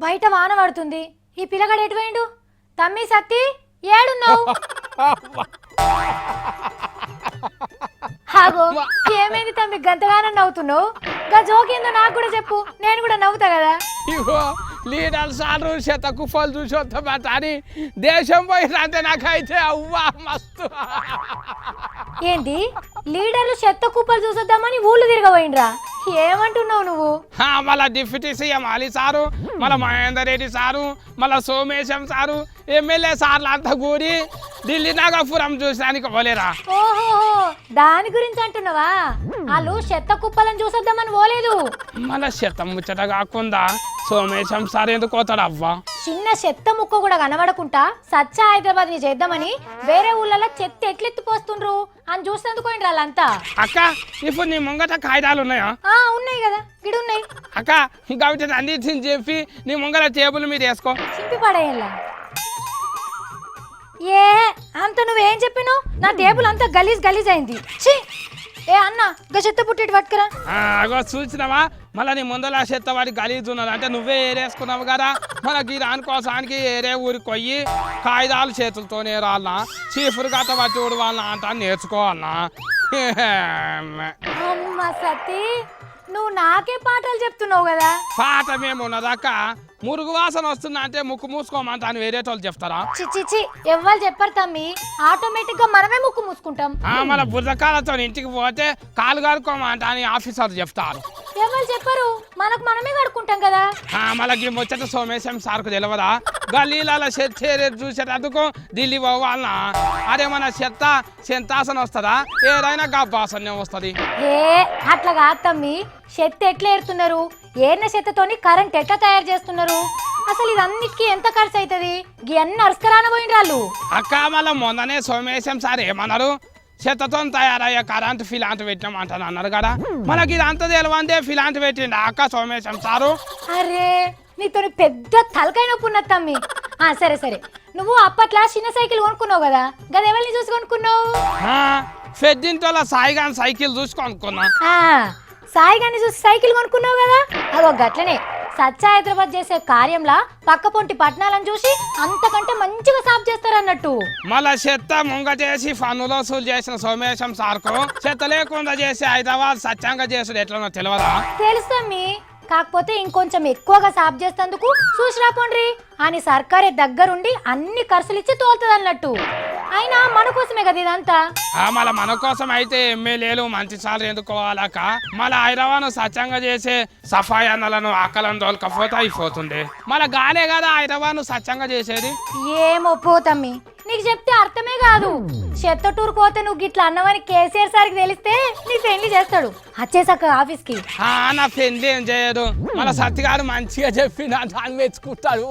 బయట వాన పడుతుంది. ఈ పిల్లగాడు ఎటు పోయిండు? తమ్మి సత్తి ఏడున్నావు? హాగో ఏమైంది తమ్మి గంతగానే నవ్వుతున్నావు? గా జోకేందో నాకు కూడా చెప్పు, నేను కూడా నవ్వుతా కదా. ఇగో లీడర్ సార్లు శత కుఫలు చూసి వస్తామట అని దేశం పోయినంటే నాకైతే అవ్వా మస్తు. ఏంటి లీడర్లు చెత్త కుప్పలు చూసొద్దామని ఊళ్ళు తిరగబోయిండ్రా? ఏమంటున్నావు నువ్వు? మళ్ళా డిప్యూటీ సీఎం అలీ సారు, మళ్ళా మహేందర్ రెడ్డి సారు, మళ్ళా సోమేశం సారు, ఎమ్మెల్యే సార్లు అంతా కూడి ఢిల్లీ నాగపురం చూసడానికి పోలేరా? ఓహో దాని గురించి అంటున్నావా? వాళ్ళు చెత్త కుప్పలను చూసొద్దామని పోలేదు. మళ్ళా చెత్త ముచ్చట కాకుండా సోమేశం సార్ ఎందుకు పోతాడు అవ్వా? చిన్న చెత్త ముక్క కూడా కనబడకుండా స్వచ్ఛ హైదరాబాద్ ని చేద్దామని వేరే ఊళ్ళలో చెత్త ఎట్లెత్తిపోస్తుండ్రు అని చూసేందుకు పోయిండ్రు వాళ్ళంతా. అక్క ఇప్పుడు నీ ముంగట కాగితాలు ఉన్నాయా? ఉన్నాయి కదా, గిడు ఉన్నాయి. అక్క కాబట్టి అన్నిటిని చెప్పి నీ ముంగల టేబుల్ మీద వేసుకో. చింపి పడేయాల. ఏ అంత నువ్వేం చెప్పినావు? నా టేబుల్ అంతా గలీజ్ గలీజ్ అయింది. ఛీ ఏ అన్న గా చెత్త పుట్టి పట్టుకురా. అగో చూసినావా మళ్ళీ నీ ముందల చెత్త వాడి గలీజ్ ఉన్నది అంటే నువ్వే ఏరేసుకున్నావు కదా. మనకి దానికోసానికి ఏరే ఊరికి పోయి కాగితాలు చేతులతోనే రాళ్ళ చీపురు గట్ట పట్టి వాళ్ళ అంట నేర్చుకోవాలన్నా. అమ్మ సతీ నువ్వు నాకే పాటలు చెప్తున్నావు కదా. పాట మేమున్నదాక మురుగు వాసన వస్తుందా అంటే ముక్కు మూసుకోమంట అని వేరేటోళ్ళు చెప్తారా? చిచ్చి ఎవ్వరు చెప్పరు తమ్మి, ఆటోమేటిక్ గా మనమే ముక్కు మూసుకుంటాం. మన బుర్రకాలతో ఇంటికి పోతే కాలు కడుక్కోమంట అని ఆఫీసర్లు చెప్తారు. ఎవరు చెప్పరు, మనకు మనమే కడుక్కుంటాం కదా. మళ్ళీ ముచ్చట సోమేశం సార్కు తెలియదా? గల్లీలలో చెత్త చూసేటందుకు ఢిల్లీ పోవాలనా? అదే మన చెత్త చెంతాసన వస్తుందా? ఏదైనా గబ్బాసనే వస్తుంది. ఏ అట్లా కాదు తమ్మి, చెత్త ఎట్లా ఏరుతున్నారు, ఏరిన చెత్తతోని కరెంట్ ఎట్లా తయారు చేస్తున్నారు, అసలు ఇదన్నిటికీ ఎంత ఖర్చు అవుతుంది? అన్ని అరస్కరాన పోయిన వాళ్ళు. అక్క మళ్ళీ మొన్ననే సోమేశం సార్ ఏమన్నారు? చెత్తతో తయారయ్యే కరెంట్ ఫిలాంట్ పెట్టినాం అంటాను అన్నారు కదా. మనకి ఇది అంత తెలివందే ఫిలాంట్ పెట్టిండు అక్క సోమేశం సారు. అరే నీతో పెద్ద తలకాయ నొప్పి ఉన్నది తమ్మి. సరే సరే, నువ్వు అప్పట్లో చిన్న సైకిల్ కొనుక్కున్నావు కదా, గది ఎవరిని చూసి కొనుక్కున్నావు? పెద్దింటోళ్ళ సాయిగాని సైకిల్ చూసి కొనుక్కున్నా. సాయిగాని చూసి సైకిల్ కొనుక్కున్నావు కదా, అదో గట్లనే స్వచ్ఛ హైదరాబాద్ చేసే కార్యంలా పక్క పొంటి పట్టణాలను చూసి అంతకంటే మంచిగా సాఫ్ చేస్తారు అన్నట్టు. మళ్ళా చెత్త ముంగ చేసి పన్నులో వసూలు చేసిన సోమేశం సార్కు చెత్త లేకుండా చేసి హైదరాబాద్ స్వచ్ఛంగా చేసుడు ఎట్లనో తెలియదా? తెలుసమ్మి, కాకపోతే ఇంకొంచెం ఎక్కువగా సాఫ్ చేసేందుకు చూసి రాపోండ్రి అని సర్కారే దగ్గరుండి అన్ని ఖర్చులు ఇచ్చి తోలుతుంది అన్నట్టు. అయినా మన కోసమే కదా ఇదంతా. మళ్ళీ మన కోసం అయితే ఎమ్మెల్యేలు మంచి సార్లు ఎందుకోవాలక మళ్ళీ హైదరాబాద్ స్వచ్ఛంగా చేసే సఫాయి అన్నలను ఆకలను తోలుకపోతే అయిపోతుంది. మళ్ళీ గాలే కదా హైదరాబాద్ స్వచ్ఛంగా చేసేది. ఏమో పోతమ్మి, నీకు చెప్తే అర్థమే కాదు. చెత్త టూర్ పోతే నువ్వు గిట్లా అన్నవని కేసీఆర్ సార్కి తెలిస్తే నీ పెళ్లి చేస్తాడు వచ్చేసాక ఆఫీస్ కి. నా పెళ్లి ఏం చేయదు, మన సత్తి గారు మంచిగా చెప్పి నా దాన్ని మెచ్చుకుంటాడు.